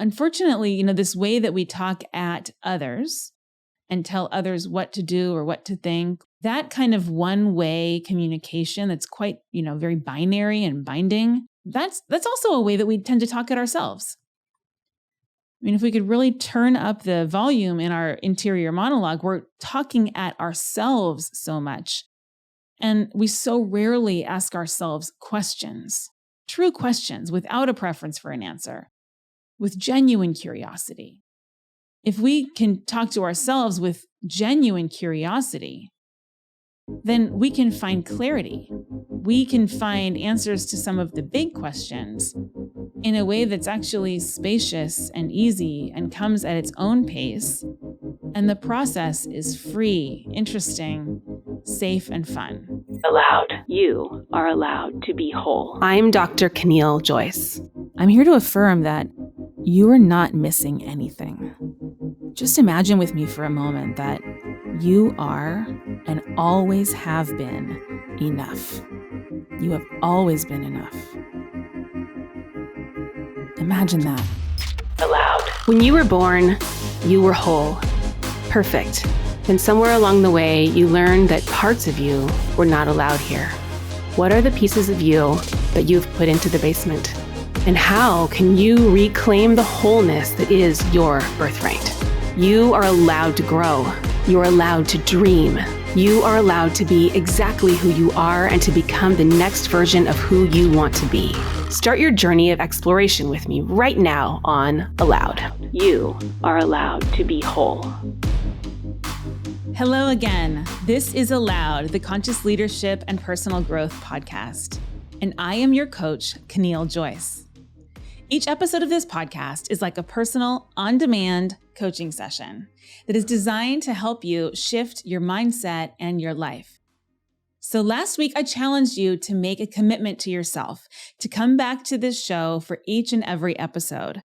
Unfortunately, this way that we talk at others and tell others what to do or what to think, that kind of one-way communication that's quite, very binary and binding, that's also a way that we tend to talk at ourselves. If we could really turn up the volume in our interior monologue, we're talking at ourselves so much. And we so rarely ask ourselves questions, true questions without a preference for an answer, with genuine curiosity. If we can talk to ourselves with genuine curiosity, then we can find clarity. We can find answers to some of the big questions in a way that's actually spacious and easy and comes at its own pace. And the process is free, interesting, safe, and fun. Allowed. You are allowed to be whole. I'm Dr. Caneel, Joyce. I'm here to affirm that you are not missing anything. Just imagine with me for a moment that you are and always have been enough. You have always been enough. Imagine that. Allowed. When you were born, you were whole. Perfect. Then somewhere along the way, you learned that parts of you were not allowed here. What are the pieces of you that you've put into the basement? And how can you reclaim the wholeness that is your birthright? You are allowed to grow. You're allowed to dream. You are allowed to be exactly who you are and to become the next version of who you want to be. Start your journey of exploration with me right now on Allowed. You are allowed to be whole. Hello again. This is Allowed, the Conscious Leadership and Personal Growth podcast. And I am your coach, Caneel Joyce. Each episode of this podcast is like a personal, on-demand coaching session that is designed to help you shift your mindset and your life. So last week, I challenged you to make a commitment to yourself to come back to this show for each and every episode.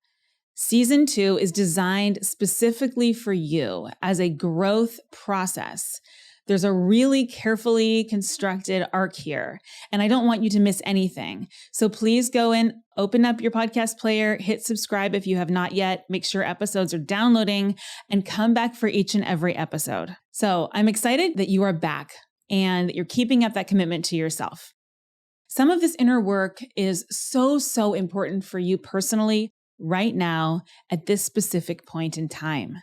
Season 2 is designed specifically for you as a growth process. There's a really carefully constructed arc here, and I don't want you to miss anything. So please go in, open up your podcast player, hit subscribe if you have not yet, make sure episodes are downloading, and come back for each and every episode. So I'm excited that you are back and that you're keeping up that commitment to yourself. Some of this inner work is so important for you personally right now at this specific point in time.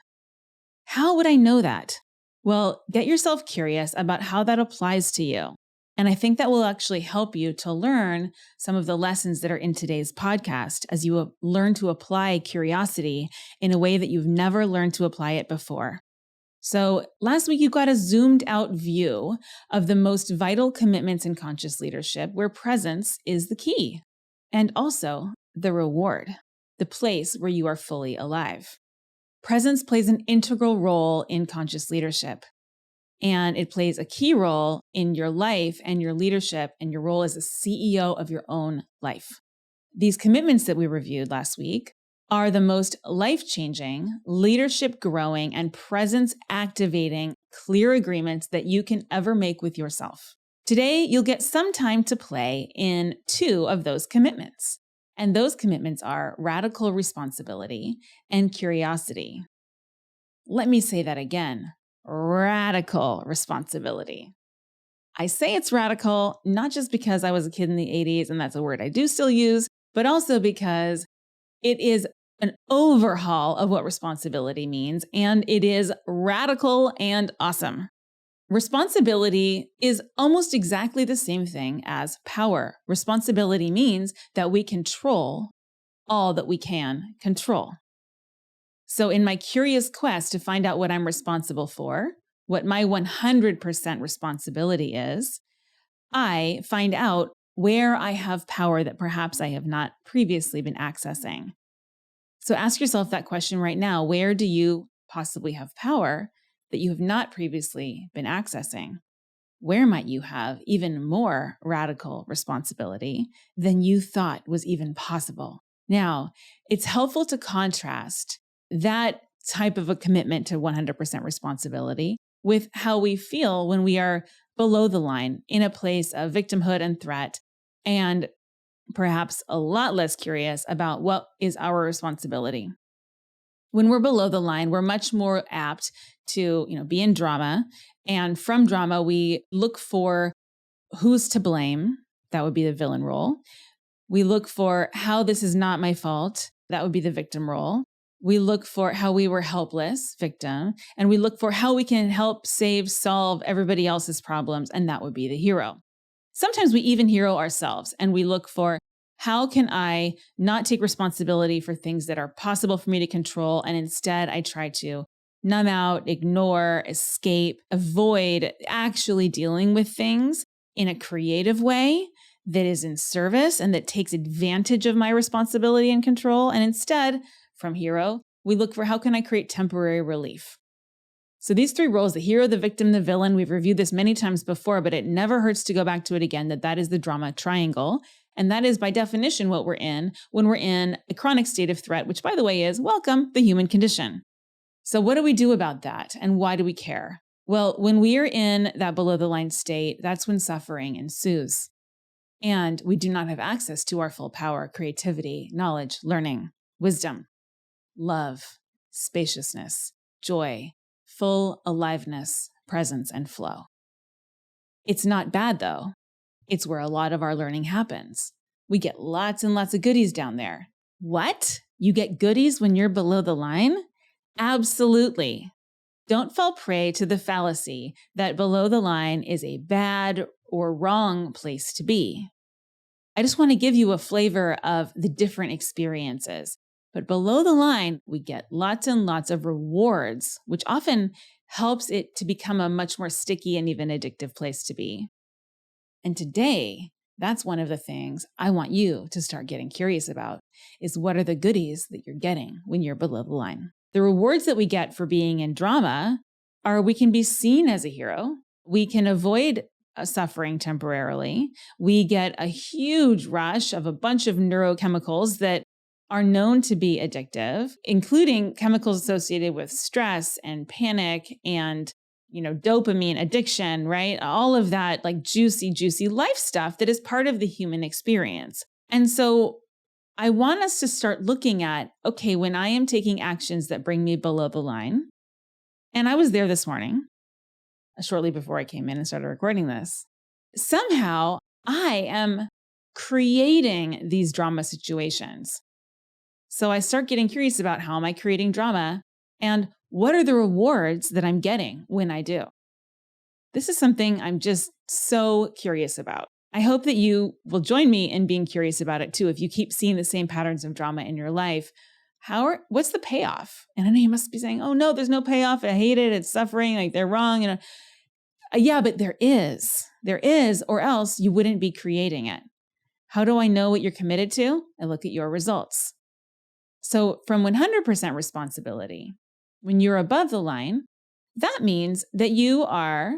How would I know that? Well, get yourself curious about how that applies to you. And I think that will actually help you to learn some of the lessons that are in today's podcast as you learn to apply curiosity in a way that you've never learned to apply it before. So last week, you got a zoomed out view of the most vital commitments in conscious leadership, where presence is the key and also the reward, the place where you are fully alive. Presence plays an integral role in conscious leadership, and it plays a key role in your life and your leadership and your role as a CEO of your own life. These commitments that we reviewed last week are the most life-changing, leadership-growing, and presence-activating clear agreements that you can ever make with yourself. Today, you'll get some time to play in 2 of those commitments. And those commitments are radical responsibility and curiosity. Let me say that again, radical responsibility. I say it's radical, not just because I was a kid in the 80s and that's a word I do still use, but also because it is an overhaul of what responsibility means, and it is radical and awesome. Responsibility is almost exactly the same thing as power. Responsibility means that we control all that we can control. So in my curious quest to find out what I'm responsible for, what my 100% responsibility is, I find out where I have power that perhaps I have not previously been accessing. So ask yourself that question right now. Where do you possibly have power that you have not previously been accessing? Where might you have even more radical responsibility than you thought was even possible? Now, it's helpful to contrast that type of a commitment to 100% responsibility with how we feel when we are below the line in a place of victimhood and threat, and perhaps a lot less curious about what is our responsibility. When we're below the line, we're much more apt to, be in drama. And from drama, we look for who's to blame. That would be the villain role. We look for how this is not my fault. That would be the victim role. We look for how we were helpless, victim. And we look for how we can help solve everybody else's problems. And that would be the hero. Sometimes we even hero ourselves and we look for how can I not take responsibility for things that are possible for me to control? And instead, I try to numb out, ignore, escape, avoid actually dealing with things in a creative way that is in service and that takes advantage of my responsibility and control. And instead, from hero, we look for how can I create temporary relief? So these three roles, the hero, the victim, the villain, we've reviewed this many times before, but it never hurts to go back to it again, that is the drama triangle. And that is by definition what we're in when we're in a chronic state of threat, which by the way is, welcome, the human condition. So what do we do about that? And why do we care? Well, when we are in that below the line state, that's when suffering ensues. And we do not have access to our full power, creativity, knowledge, learning, wisdom, love, spaciousness, joy, full aliveness, presence, and flow. It's not bad though. It's where a lot of our learning happens. We get lots and lots of goodies down there. What? You get goodies when you're below the line? Absolutely. Don't fall prey to the fallacy that below the line is a bad or wrong place to be. I just want to give you a flavor of the different experiences. But below the line, we get lots and lots of rewards, which often helps it to become a much more sticky and even addictive place to be. And today, that's one of the things I want you to start getting curious about, is what are the goodies that you're getting when you're below the line? The rewards that we get for being in drama are we can be seen as a hero. We can avoid suffering temporarily. We get a huge rush of a bunch of neurochemicals that are known to be addictive, including chemicals associated with stress and panic and, dopamine addiction, right? All of that like juicy, juicy life stuff that is part of the human experience. And so I want us to start looking at, okay, when I am taking actions that bring me below the line, and I was there this morning, shortly before I came in and started recording this, somehow I am creating these drama situations. So I start getting curious about how am I creating drama and what are the rewards that I'm getting when I do? This is something I'm just so curious about. I hope that you will join me in being curious about it too. If you keep seeing the same patterns of drama in your life, what's the payoff? And I know you must be saying, oh no, there's no payoff. I hate it. It's suffering. Like they're wrong. Yeah, but there is, or else you wouldn't be creating it. How do I know what you're committed to? I look at your results. So from 100% responsibility, when you're above the line, that means that you are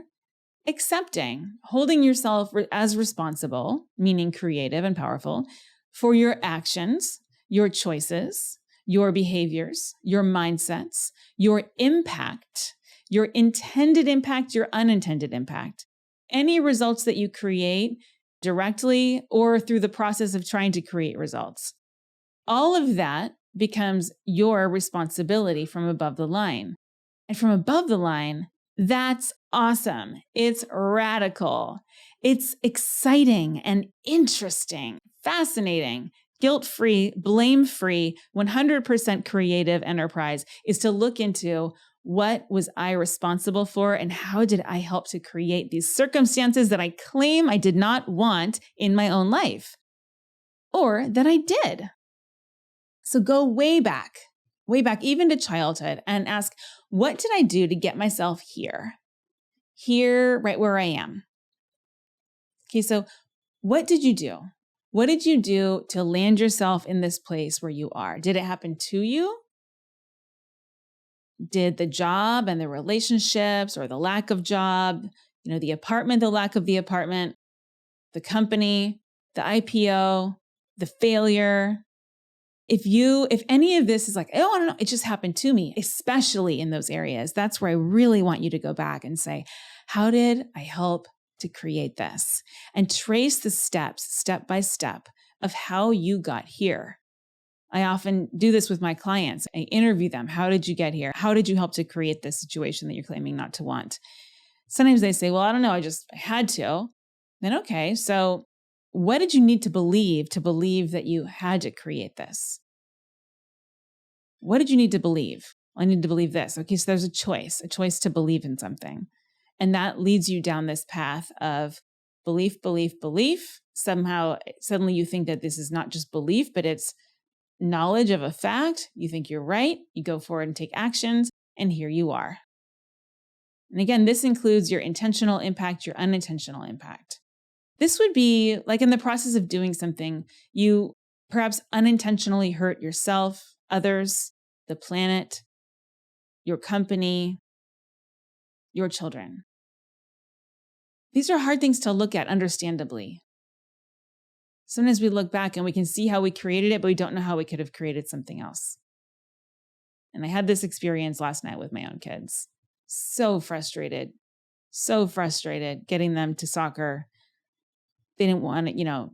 accepting, holding yourself as responsible, meaning creative and powerful, for your actions, your choices, your behaviors, your mindsets, your impact, your intended impact, your unintended impact, any results that you create directly or through the process of trying to create results. All of that becomes your responsibility from above the line. And from above the line, that's awesome. It's radical. It's exciting and interesting, fascinating, guilt-free, blame-free, 100% creative enterprise is to look into what was I responsible for and how did I help to create these circumstances that I claim I did not want in my own life, or that I did. So go way back, even to childhood and ask, what did I do to get myself here? Here, right where I am. Okay, so what did you do? What did you do to land yourself in this place where you are? Did it happen to you? Did the job and the relationships or the lack of job, the apartment, the lack of the apartment, the company, the IPO, the failure, if any of this is like, oh, I don't know, it just happened to me, especially in those areas, that's where I really want you to go back and say, how did I help to create this? And trace the steps, step by step, of how you got here. I often do this with my clients. I interview them. How did you get here? How did you help to create this situation that you're claiming not to want? Sometimes they say, well, I don't know. I had to. Then, okay, so what did you need to believe that you had to create this? What did you need to believe? I need to believe this. Okay, so there's a choice to believe in something. And that leads you down this path of belief, belief, belief. Somehow, suddenly you think that this is not just belief, but it's knowledge of a fact. You think you're right. You go forward and take actions. And here you are. And again, this includes your intentional impact, your unintentional impact. This would be like in the process of doing something, you perhaps unintentionally hurt yourself, others, the planet, your company, your children. These are hard things to look at, understandably. Sometimes we look back and we can see how we created it, but we don't know how we could have created something else. And I had this experience last night with my own kids. So frustrated getting them to soccer. They didn't want it,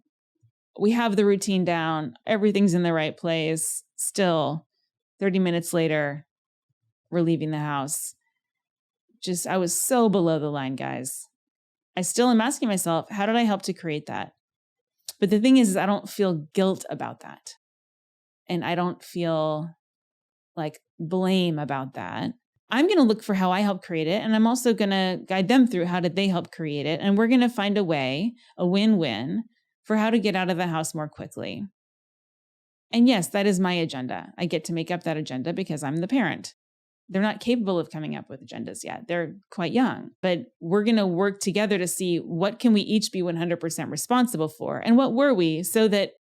we have the routine down. Everything's in the right place. Still, 30 minutes later, we're leaving the house. I was so below the line, guys. I still am asking myself, how did I help to create that? But the thing is I don't feel guilt about that. And I don't feel like blame about that. I'm going to look for how I helped create it. And I'm also going to guide them through how did they help create it. And we're going to find a way, a win-win for how to get out of the house more quickly. And yes, that is my agenda. I get to make up that agenda because I'm the parent. They're not capable of coming up with agendas yet. They're quite young, but we're going to work together to see what can we each be 100% responsible for and what were we, so that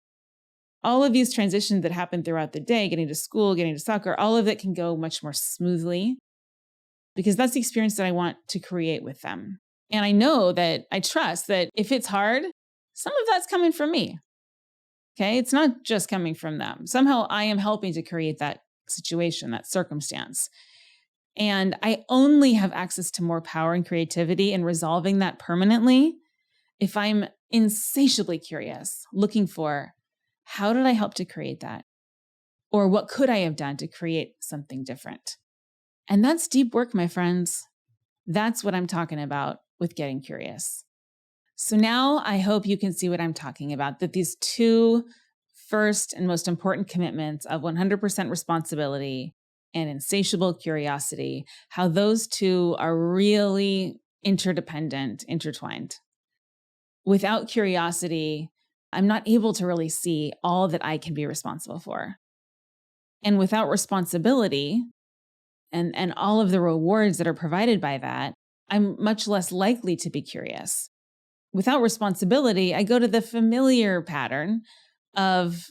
all of these transitions that happen throughout the day, getting to school, getting to soccer, all of it can go much more smoothly, because that's the experience that I want to create with them. And I trust that if it's hard, some of that's coming from me. Okay. It's not just coming from them. Somehow I am helping to create that situation, that circumstance. And I only have access to more power and creativity in resolving that permanently if I'm insatiably curious, looking for how did I help to create that? Or what could I have done to create something different? And that's deep work, my friends. That's what I'm talking about with getting curious. So now I hope you can see what I'm talking about, that these two first and most important commitments of 100% responsibility and insatiable curiosity, how those two are really interdependent, intertwined. Without curiosity, I'm not able to really see all that I can be responsible for. And without responsibility and all of the rewards that are provided by that, I'm much less likely to be curious. Without responsibility, I go to the familiar pattern of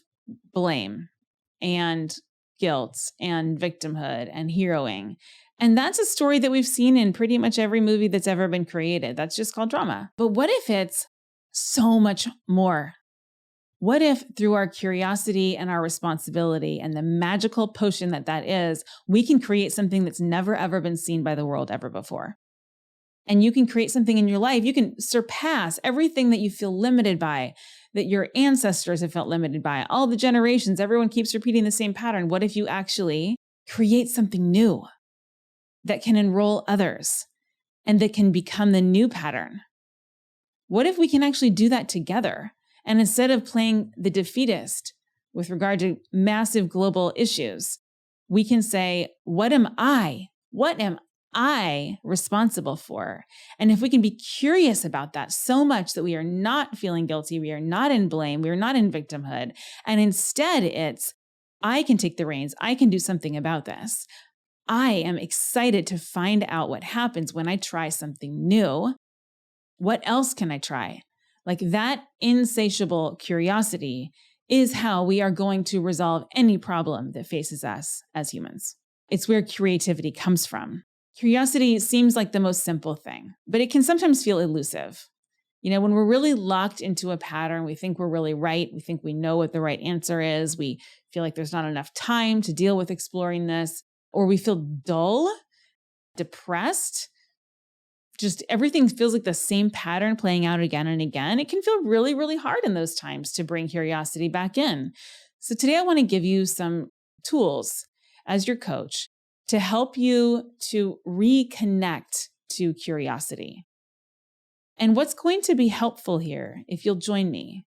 blame and guilt and victimhood and heroing. And that's a story that we've seen in pretty much every movie that's ever been created. That's just called drama. But what if it's so much more? What if through our curiosity and our responsibility and the magical potion that is, we can create something that's never, ever been seen by the world ever before? And you can create something in your life. You can surpass everything that you feel limited by, that your ancestors have felt limited by, all the generations. Everyone keeps repeating the same pattern. What if you actually create something new that can enroll others and that can become the new pattern? What if we can actually do that together? And instead of playing the defeatist with regard to massive global issues, we can say, what am I responsible for? And if we can be curious about that so much that we are not feeling guilty, we are not in blame, we are not in victimhood, and instead it's, I can take the reins, I can do something about this. I am excited to find out what happens when I try something new. What else can I try? Like that insatiable curiosity is how we are going to resolve any problem that faces us as humans. It's where creativity comes from. Curiosity seems like the most simple thing, but it can sometimes feel elusive. When we're really locked into a pattern, we think we're really right. We think we know what the right answer is. We feel like there's not enough time to deal with exploring this, or we feel dull, depressed. Just everything feels like the same pattern playing out again and again. It can feel really, really hard in those times to bring curiosity back in. So today I want to give you some tools as your coach to help you to reconnect to curiosity. And what's going to be helpful here, if you'll join me,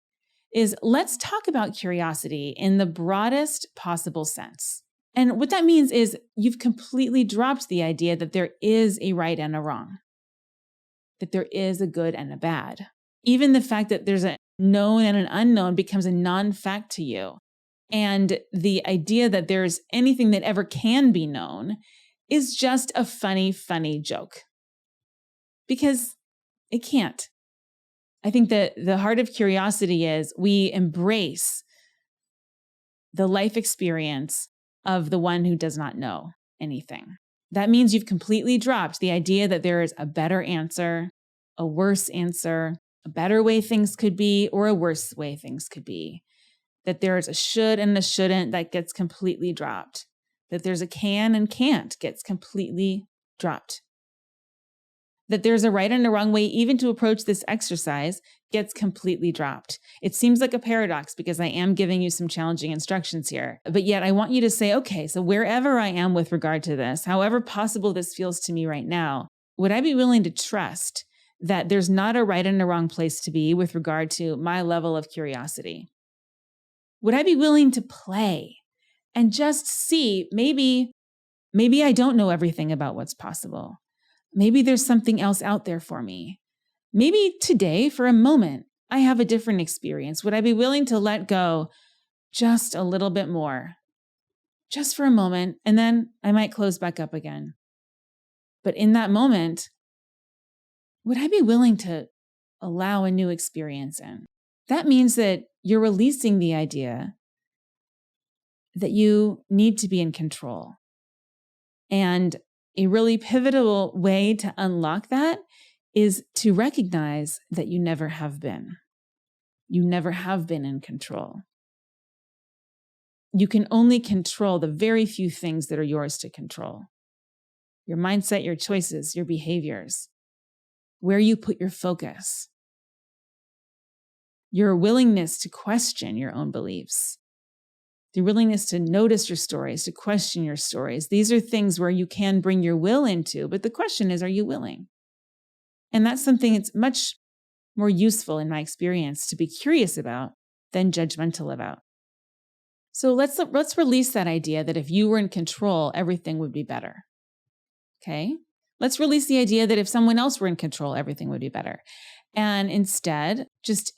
is let's talk about curiosity in the broadest possible sense. And what that means is you've completely dropped the idea that there is a right and a wrong, that there is a good and a bad. Even the fact that there's a known and an unknown becomes a non-fact to you. And the idea that there's anything that ever can be known is just a funny joke. Because it can't. I think that the heart of curiosity is we embrace the life experience of the one who does not know anything. That means you've completely dropped the idea that there is a better answer, a worse answer, a better way things could be, or a worse way things could be. That there's a should and a shouldn't that gets completely dropped. That there's a can and can't gets completely dropped. That there's a right and a wrong way even to approach this exercise gets completely dropped. It seems like a paradox because I am giving you some challenging instructions here, but yet I want you to say, okay, so wherever I am with regard to this, however possible this feels to me right now, would I be willing to trust that there's not a right and a wrong place to be with regard to my level of curiosity? Would I be willing to play and just see, maybe I don't know everything about what's possible. Maybe there's something else out there for me. Maybe today, for a moment, I have a different experience. Would I be willing to let go just a little bit more, just for a moment, and then I might close back up again? But in that moment, would I be willing to allow a new experience in? That means that you're releasing the idea that you need to be in control. And a really pivotal way to unlock that is to recognize that you never have been. You never have been in control. You can only control the very few things that are yours to control. Your mindset, your choices, your behaviors, where you put your focus, your willingness to question your own beliefs, the willingness to notice your stories, to question your stories. These are things where you can bring your will into, but the question is, are you willing? And that's something that's much more useful in my experience to be curious about than judgmental about. So let's release that idea that if you were in control, everything would be better. Okay? Let's release the idea that if someone else were in control, everything would be better. And instead, just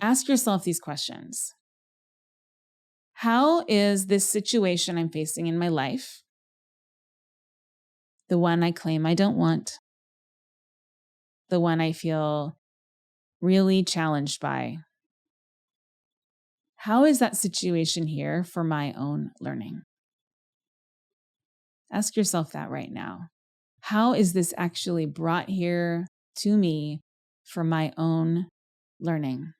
ask yourself these questions. How is this situation I'm facing in my life, the one I claim I don't want, the one I feel really challenged by, how is that situation here for my own learning? Ask yourself that right now. How is this actually brought here to me for my own learning?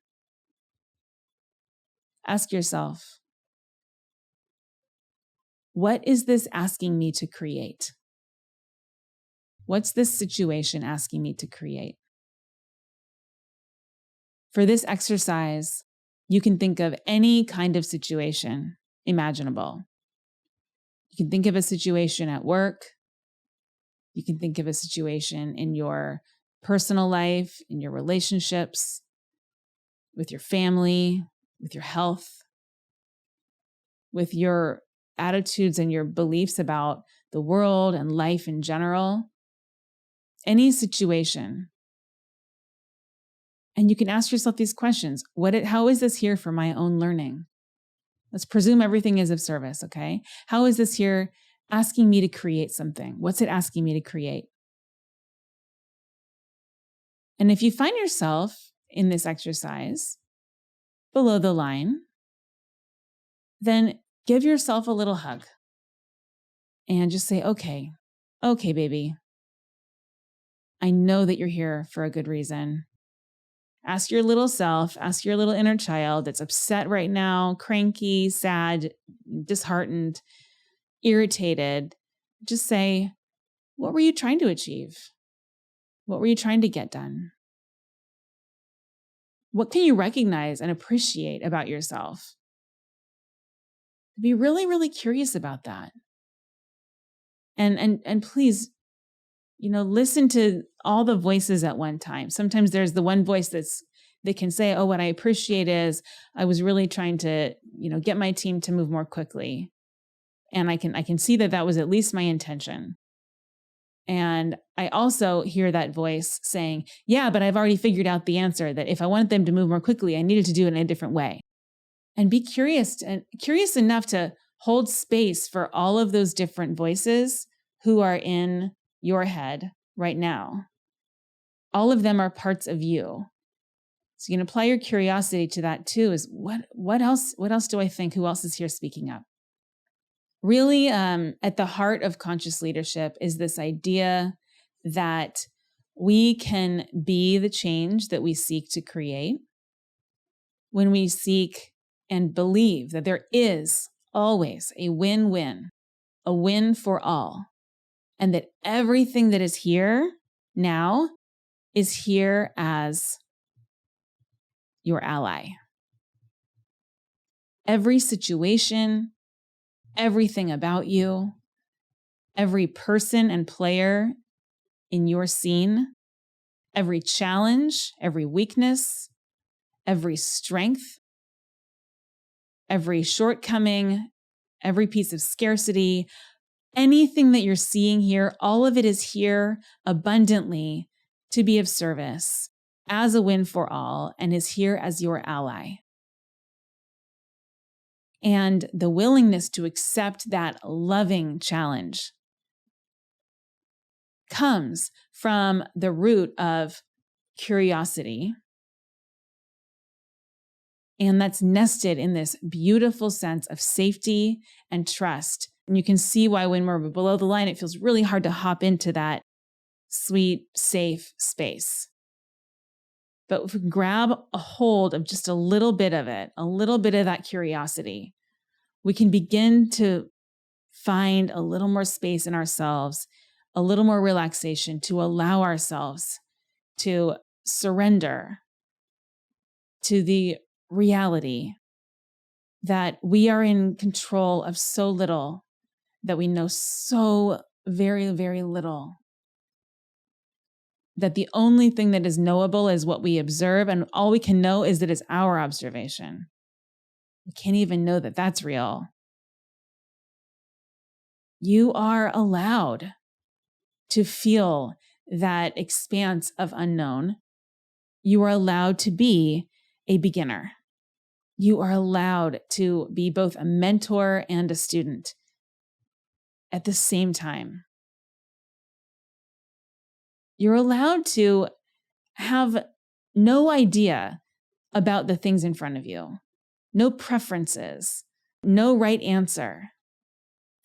Ask yourself, what is this asking me to create? What's this situation asking me to create? For this exercise, you can think of any kind of situation imaginable. You can think of a situation at work. You can think of a situation in your personal life, in your relationships, with your family, with your health, with your attitudes and your beliefs about the world and life in general. Any situation. And you can ask yourself these questions. How is this here for my own learning? Let's presume everything is of service, okay? How is this here asking me to create something? What's it asking me to create? And if you find yourself in this exercise below the line, then give yourself a little hug and just say, okay, baby. I know that you're here for a good reason. Ask your little self, ask your little inner child that's upset right now, cranky, sad, disheartened, irritated. Just say, what were you trying to achieve? What were you trying to get done? What can you recognize and appreciate about yourself? Be really, really curious about that. And please, listen to all the voices at one time. Sometimes there's the one voice that can say, oh, what I appreciate is I was really trying to, get my team to move more quickly. And I can see that was at least my intention. And I also hear that voice saying, yeah, but I've already figured out the answer, that if I wanted them to move more quickly, I needed to do it in a different way. And be curious enough to hold space for all of those different voices who are in your head right now. All of them are parts of you. So you can apply your curiosity to that too, is what else do I think? Who else is here speaking up? Really, at the heart of conscious leadership is this idea that we can be the change that we seek to create when we seek and believe that there is always a win-win, a win for all, and that everything that is here now is here as your ally. Every situation, everything about you, every person and player in your scene, every challenge, every weakness, every strength, every shortcoming, every piece of scarcity, anything that you're seeing here, all of it is here abundantly to be of service as a win for all and is here as your ally. And the willingness to accept that loving challenge comes from the root of curiosity. And that's nested in this beautiful sense of safety and trust. And you can see why when we're below the line, it feels really hard to hop into that sweet, safe space. But if we grab a hold of just a little bit of it, a little bit of that curiosity, we can begin to find a little more space in ourselves, a little more relaxation to allow ourselves to surrender to the reality that we are in control of so little, that we know so very, very little, that the only thing that is knowable is what we observe, and all we can know is that it's our observation. We can't even know that that's real. You are allowed to feel that expanse of unknown. You are allowed to be a beginner. You are allowed to be both a mentor and a student at the same time. You're allowed to have no idea about the things in front of you, no preferences, no right answer.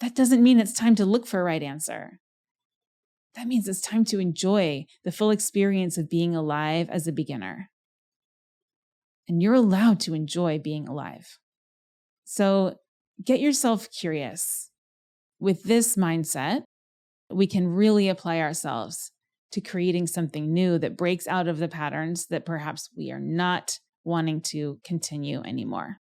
That doesn't mean it's time to look for a right answer. That means it's time to enjoy the full experience of being alive as a beginner. And you're allowed to enjoy being alive. So get yourself curious. With this mindset, we can really apply ourselves to creating something new that breaks out of the patterns that perhaps we are not wanting to continue anymore.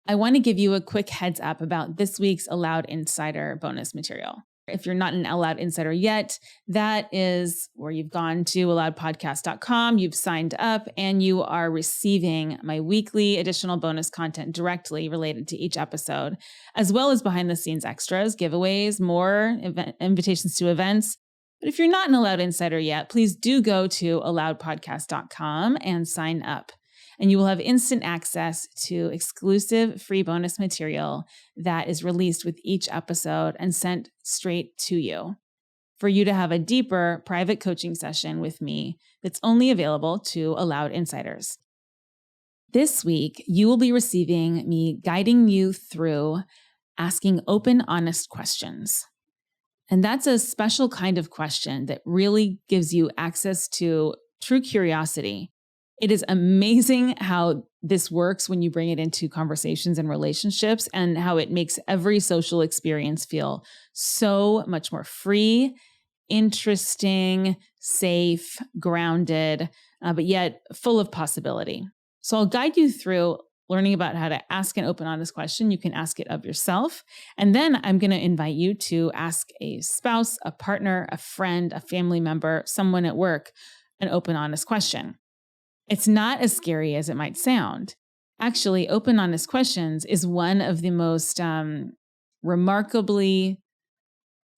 I want to give you a quick heads up about this week's Allowed Insider bonus material. If you're not an Allowed Insider yet, that is where you've gone to alloudpodcast.com, you've signed up, and you are receiving my weekly additional bonus content directly related to each episode, as well as behind the scenes extras, giveaways, more invitations to events. But if you're not an Allowed Insider yet, please do go to alloudpodcast.com and sign up. And you will have instant access to exclusive free bonus material that is released with each episode and sent straight to you for you to have a deeper private coaching session with me that's only available to Allowed Insiders. This week, you will be receiving me guiding you through asking open, honest questions. And that's a special kind of question that really gives you access to true curiosity. It is amazing how this works when you bring it into conversations and relationships, and how it makes every social experience feel so much more free, interesting, safe, grounded, but yet full of possibility. So I'll guide you through learning about how to ask an open, honest question, you can ask it of yourself. And then I'm going to invite you to ask a spouse, a partner, a friend, a family member, someone at work, an open, honest question. It's not as scary as it might sound. Actually, open, honest questions is one of the most remarkably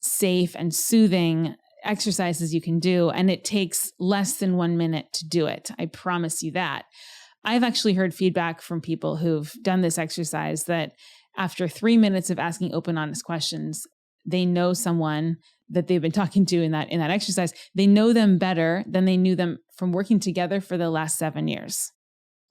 safe and soothing exercises you can do. And it takes less than 1 minute to do it. I promise you that. I've actually heard feedback from people who've done this exercise that after 3 minutes of asking open, honest questions, they know someone that they've been talking to in that exercise. They know them better than they knew them from working together for the last 7 years.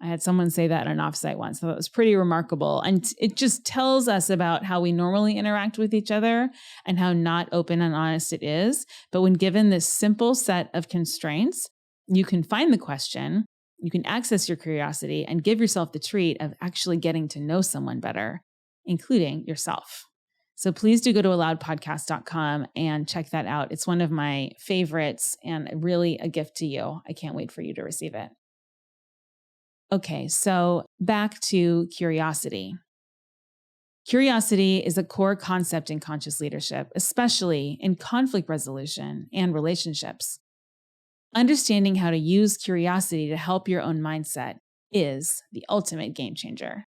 I had someone say that on an offsite once, so that was pretty remarkable. And it just tells us about how we normally interact with each other and how not open and honest it is. But when given this simple set of constraints, you can find the question, you can access your curiosity, and give yourself the treat of actually getting to know someone better, including yourself. So please do go to aloudpodcast.com and check that out. It's one of my favorites and really a gift to you. I can't wait for you to receive it. Okay, so back to curiosity. Curiosity is a core concept in conscious leadership, especially in conflict resolution and relationships. Understanding how to use curiosity to help your own mindset is the ultimate game changer.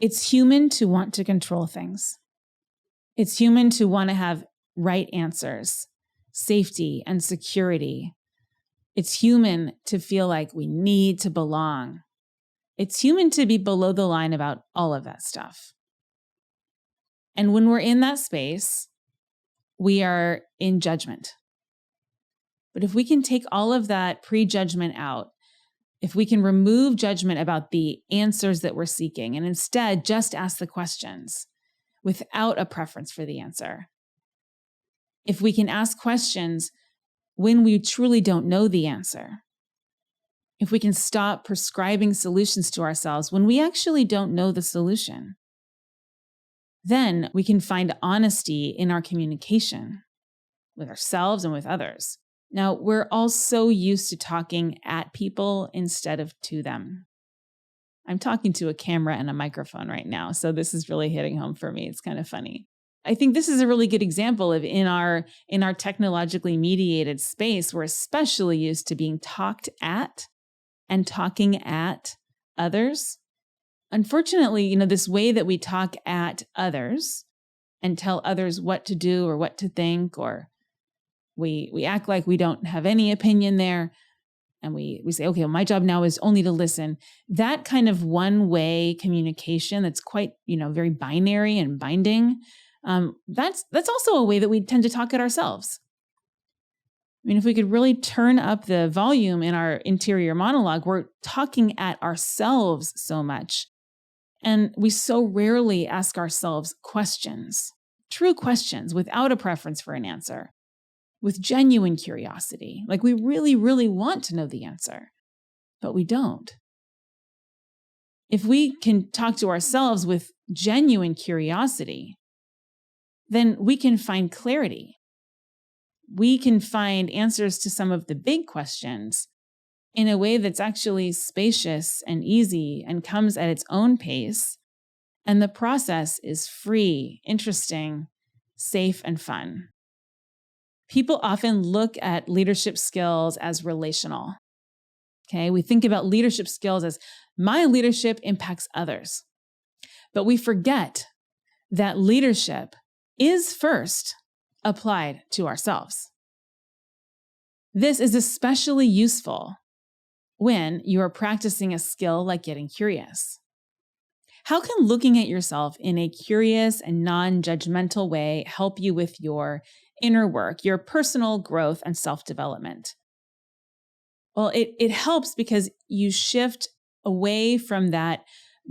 It's human to want to control things. It's human to want to have right answers, safety, and security. It's human to feel like we need to belong. It's human to be below the line about all of that stuff. And when we're in that space, we are in judgment. But if we can take all of that prejudgment out, if we can remove judgment about the answers that we're seeking and instead just ask the questions without a preference for the answer, if we can ask questions when we truly don't know the answer, if we can stop prescribing solutions to ourselves when we actually don't know the solution, then we can find honesty in our communication with ourselves and with others. Now, we're all so used to talking at people instead of to them. I'm talking to a camera and a microphone right now, so this is really hitting home for me. It's kind of funny. I think this is a really good example of in our technologically mediated space, we're especially used to being talked at and talking at others. Unfortunately, this way that we talk at others and tell others what to do or what to think, or we act like we don't have any opinion there. And we say, okay, well, my job now is only to listen. That kind of one-way communication that's quite, very binary and binding. That's also a way that we tend to talk at ourselves. I mean, if we could really turn up the volume in our interior monologue, we're talking at ourselves so much. And we so rarely ask ourselves questions, true questions without a preference for an answer, with genuine curiosity. Like we really, really want to know the answer, but we don't. If we can talk to ourselves with genuine curiosity, then we can find clarity. We can find answers to some of the big questions in a way that's actually spacious and easy and comes at its own pace. And the process is free, interesting, safe, and fun. People often look at leadership skills as relational. Okay, we think about leadership skills as my leadership impacts others. But we forget that leadership is first applied to ourselves. This is especially useful when you are practicing a skill like getting curious. How can looking at yourself in a curious and non-judgmental way help you with your inner work, your personal growth and self-development? Well, it helps because you shift away from that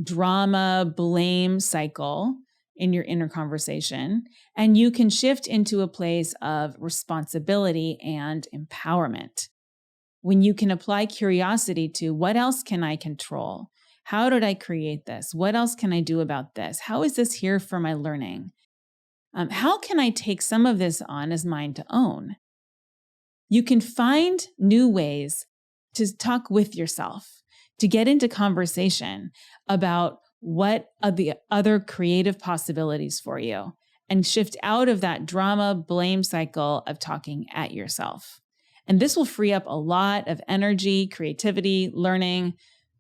drama, blame cycle in your inner conversation, and you can shift into a place of responsibility and empowerment. When you can apply curiosity to what else can I control? How did I create this? What else can I do about this? How is this here for my learning? How can I take some of this on as mine to own? You can find new ways to talk with yourself, to get into conversation about what are the other creative possibilities for you and shift out of that drama blame cycle of talking at yourself. And this will free up a lot of energy, creativity, learning,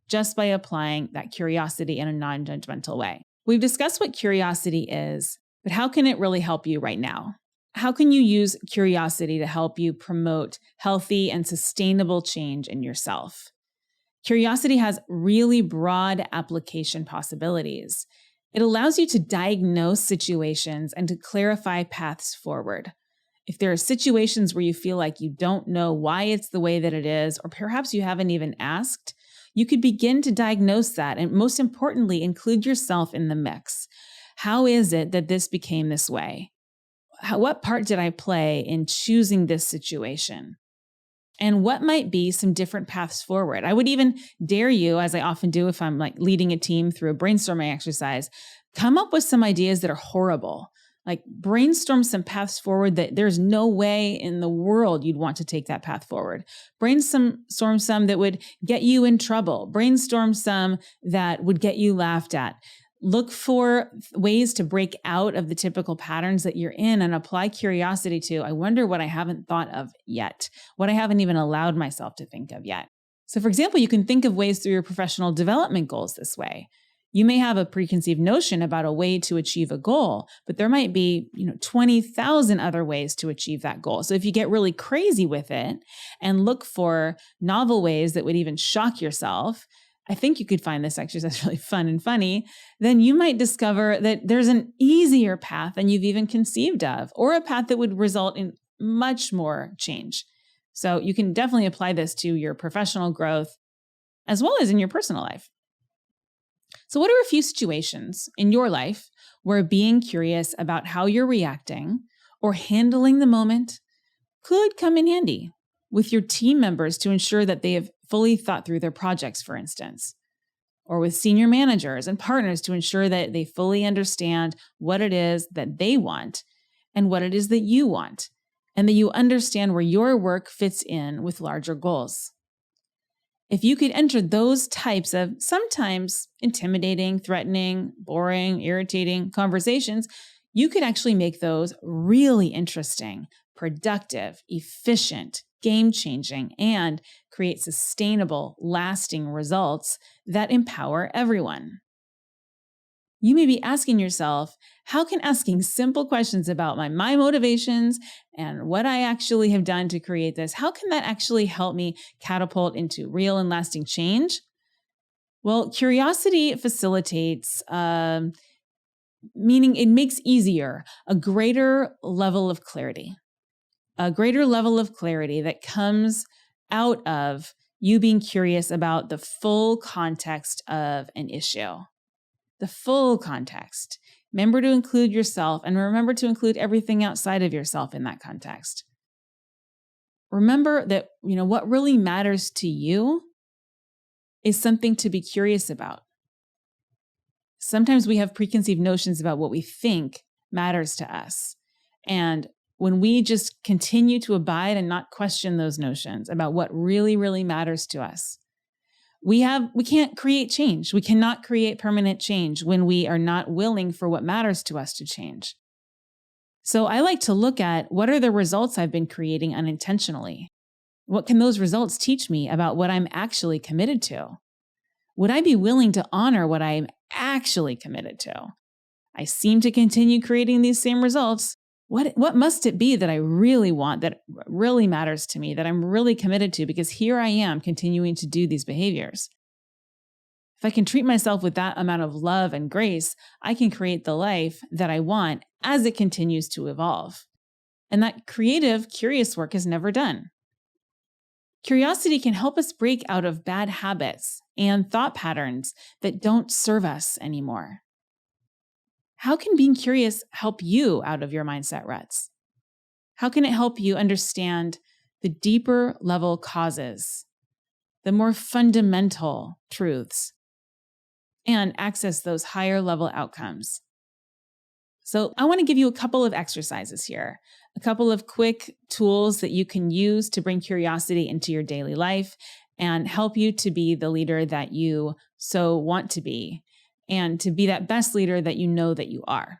just by applying that curiosity in a non-judgmental way. We've discussed what curiosity is, but how can it really help you right now? How can you use curiosity to help you promote healthy and sustainable change in yourself? Curiosity has really broad application possibilities. It allows you to diagnose situations and to clarify paths forward. If there are situations where you feel like you don't know why it's the way that it is, or perhaps you haven't even asked, you could begin to diagnose that and, most importantly, include yourself in the mix. How is it that this became this way? What part did I play in choosing this situation? And what might be some different paths forward? I would even dare you, as I often do if I'm like leading a team through a brainstorming exercise, come up with some ideas that are horrible. Like brainstorm some paths forward that there's no way in the world you'd want to take that path forward. Brainstorm some that would get you in trouble. Brainstorm some that would get you laughed at. Look for ways to break out of the typical patterns that you're in and apply curiosity to, I wonder what I haven't thought of yet, what I haven't even allowed myself to think of yet. So for example, you can think of ways through your professional development goals this way. You may have a preconceived notion about a way to achieve a goal, but there might be, 20,000 other ways to achieve that goal. So if you get really crazy with it and look for novel ways that would even shock yourself, I think you could find this exercise really fun and funny, then you might discover that there's an easier path than you've even conceived of, or a path that would result in much more change. So you can definitely apply this to your professional growth as well as in your personal life. So what are a few situations in your life where being curious about how you're reacting or handling the moment could come in handy with your team members to ensure that they have fully thought through their projects, for instance, or with senior managers and partners to ensure that they fully understand what it is that they want and what it is that you want, and that you understand where your work fits in with larger goals. If you could enter those types of sometimes intimidating, threatening, boring, irritating conversations, you could actually make those really interesting, productive, efficient, game-changing, and create sustainable, lasting results that empower everyone. You may be asking yourself, how can asking simple questions about my motivations and what I actually have done to create this, how can that actually help me catapult into real and lasting change? Well, curiosity facilitates, meaning it makes easier a greater level of clarity. A greater level of clarity that comes out of you being curious about the full context of an issue. The full context. Remember to include yourself and remember to include everything outside of yourself in that context. Remember that, what really matters to you is something to be curious about. Sometimes we have preconceived notions about what we think matters to us. And when we just continue to abide and not question those notions about what really, really matters to us, we can't create change. We cannot create permanent change when we are not willing for what matters to us to change. So I like to look at what are the results I've been creating unintentionally? What can those results teach me about what I'm actually committed to? Would I be willing to honor what I'm actually committed to? I seem to continue creating these same results. What must it be that I really want, that really matters to me, that I'm really committed to? Because here I am continuing to do these behaviors. If I can treat myself with that amount of love and grace, I can create the life that I want as it continues to evolve. And that creative, curious work is never done. Curiosity can help us break out of bad habits and thought patterns that don't serve us anymore. How can being curious help you out of your mindset ruts? How can it help you understand the deeper level causes, the more fundamental truths, and access those higher level outcomes? So I want to give you a couple of exercises here, a couple of quick tools that you can use to bring curiosity into your daily life and help you to be the leader that you so want to be and to be that best leader that you know that you are.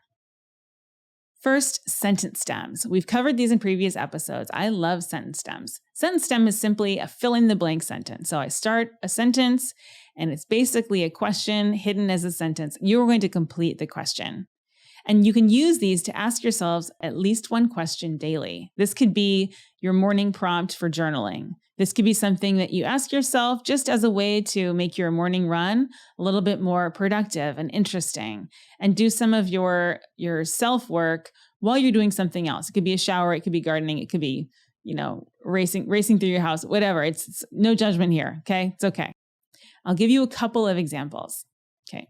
First, sentence stems. We've covered these in previous episodes. I love sentence stems. Sentence stem is simply a fill in the blank sentence. So I start a sentence and it's basically a question hidden as a sentence. You're going to complete the question. And you can use these to ask yourselves at least one question daily. This could be your morning prompt for journaling. This could be something that you ask yourself just as a way to make your morning run a little bit more productive and interesting, and do some of your self-work while you're doing something else. It could be a shower, it could be gardening, it could be, racing through your house, whatever. It's no judgment here, okay? It's okay. I'll give you a couple of examples. Okay.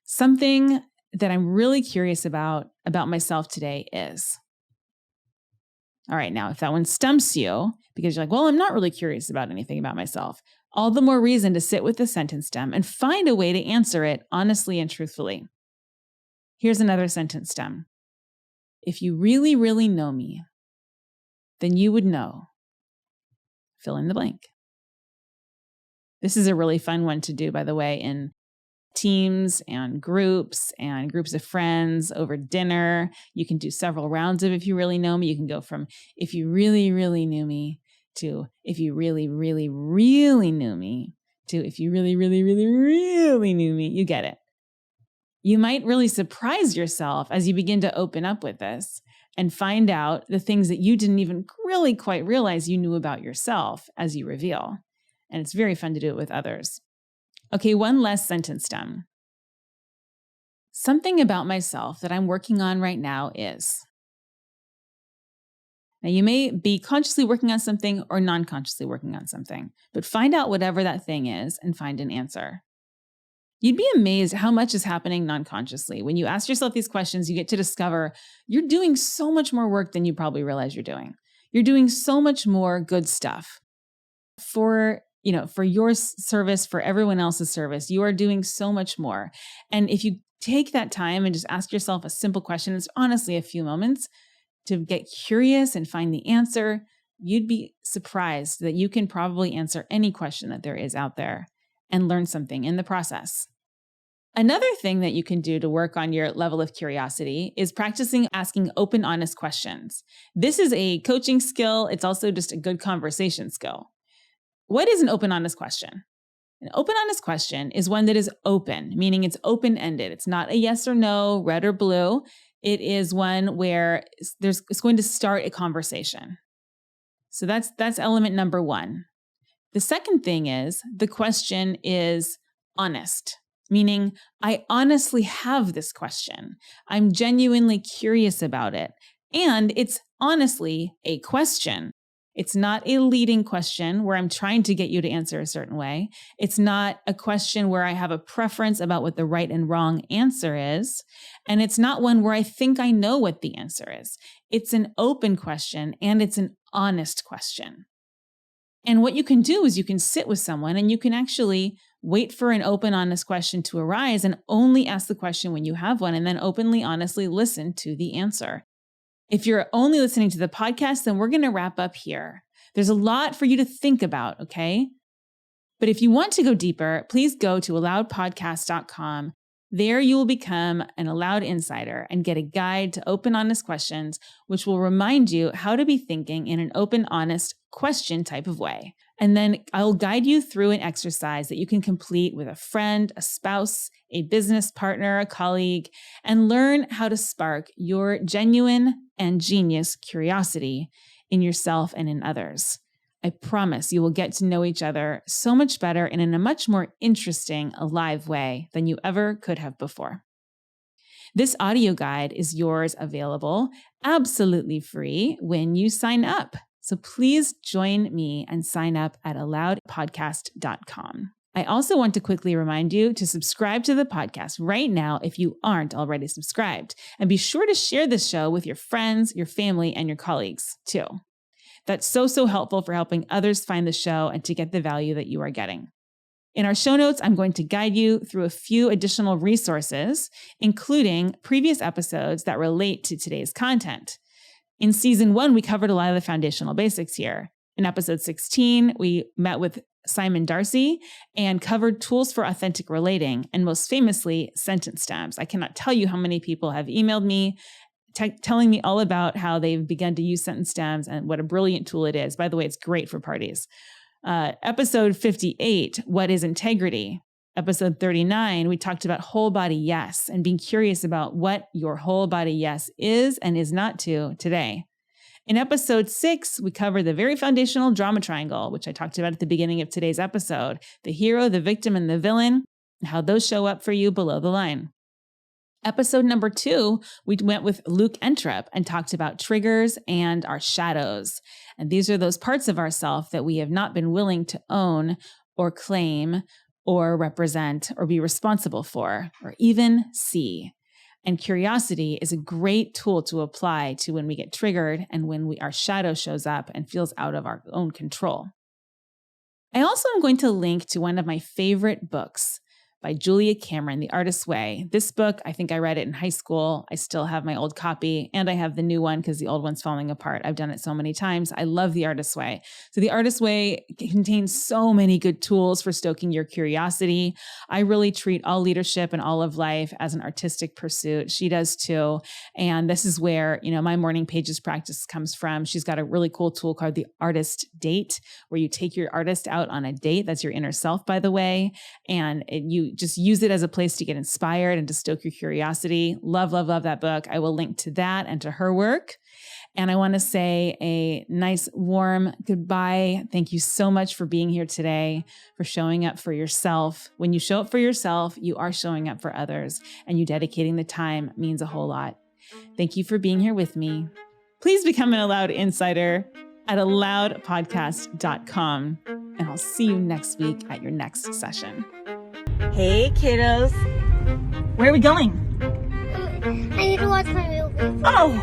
Something that I'm really curious about myself today is, all right, now if that one stumps you because you're like, well, I'm not really curious about anything about myself, all the more reason to sit with the sentence stem and find a way to answer it honestly and truthfully. Here's another sentence stem. If you really, really know me, then you would know, fill in the blank. This is a really fun one to do, by the way, in teams and groups of friends over dinner. You can do several rounds of if you really know me. You can go from if you really, really knew me to if you really, really, really knew me to if you really, really, really, really knew me. You get it. You might really surprise yourself as you begin to open up with this and find out the things that you didn't even really quite realize you knew about yourself as you reveal. And it's very fun to do it with others. Okay, one less sentence stem. Something about myself that I'm working on right now is. Now, you may be consciously working on something or non-consciously working on something, but find out whatever that thing is and find an answer. You'd be amazed how much is happening non-consciously. When you ask yourself these questions, you get to discover you're doing so much more work than you probably realize you're doing. You're doing so much more good stuff for your service, for everyone else's service. You are doing so much more. And if you take that time and just ask yourself a simple question, it's honestly a few moments to get curious and find the answer, you'd be surprised that you can probably answer any question that there is out there and learn something in the process. Another thing that you can do to work on your level of curiosity is practicing asking open, honest questions. This is a coaching skill. It's also just a good conversation skill. What is an open, honest question? An open, honest question is one that is open, meaning it's open-ended. It's not a yes or no, red or blue. It is one where it's going to start a conversation. So that's element number one. The second thing is the question is honest, meaning I honestly have this question. I'm genuinely curious about it. And it's honestly a question. It's not a leading question where I'm trying to get you to answer a certain way. It's not a question where I have a preference about what the right and wrong answer is. And it's not one where I think I know what the answer is. It's an open question and it's an honest question. And what you can do is you can sit with someone and you can actually wait for an open, honest question to arise and only ask the question when you have one, and then openly, honestly listen to the answer. If you're only listening to the podcast, then we're going to wrap up here. There's a lot for you to think about, okay? But if you want to go deeper, please go to alloudpodcast.com. There you will become an Allowed Insider and get a guide to open, honest questions, which will remind you how to be thinking in an open, honest question type of way. And then I'll guide you through an exercise that you can complete with a friend, a spouse, a business partner, a colleague, and learn how to spark your genuine and genius curiosity in yourself and in others. I promise you will get to know each other so much better and in a much more interesting, alive way than you ever could have before. This audio guide is yours, available absolutely free when you sign up. So please join me and sign up at alloudpodcast.com. I also want to quickly remind you to subscribe to the podcast right now if you aren't already subscribed. And be sure to share this show with your friends, your family, and your colleagues too. That's so helpful for helping others find the show and to get the value that you are getting. In our show notes, I'm going to guide you through a few additional resources, including previous episodes that relate to today's content. In season 1, we covered a lot of the foundational basics here. In episode 16, we met with Simon Darcy, and covered tools for authentic relating, and most famously, sentence stabs. I cannot tell you how many people have emailed me telling me all about how they've begun to use sentence stabs and what a brilliant tool it is. By the way, it's great for parties. Episode 58, What is Integrity? Episode 39, we talked about whole body yes and being curious about what your whole body yes is and is not to today. In episode 6, we covered the very foundational drama triangle, which I talked about at the beginning of today's episode, the hero, the victim, and the villain, and how those show up for you below the line. Episode number 2, we went with Luke Entrep and talked about triggers and our shadows. And these are those parts of ourselves that we have not been willing to own or claim or represent or be responsible for or even see. And curiosity is a great tool to apply to when we get triggered and when our shadow shows up and feels out of our own control. I also am going to link to one of my favorite books by Julia Cameron, The Artist's Way. This book, I think I read it in high school. I still have my old copy and I have the new one because the old one's falling apart. I've done it so many times. I love The Artist's Way. So The Artist's Way contains so many good tools for stoking your curiosity. I really treat all leadership and all of life as an artistic pursuit. She does too. And this is where, my morning pages practice comes from. She's got a really cool tool called the Artist Date, where you take your artist out on a date. That's your inner self, by the way. And you just use it as a place to get inspired and to stoke your curiosity. Love, love, love that book. I will link to that and to her work. And I want to say a nice, warm goodbye. Thank you so much for being here today, for showing up for yourself. When you show up for yourself, you are showing up for others, and you dedicating the time means a whole lot. Thank you for being here with me. Please become an Aloud Insider at aloudpodcast.com. And I'll see you next week at your next session. Hey, kiddos. Where are we going? I need to watch my movie. Oh!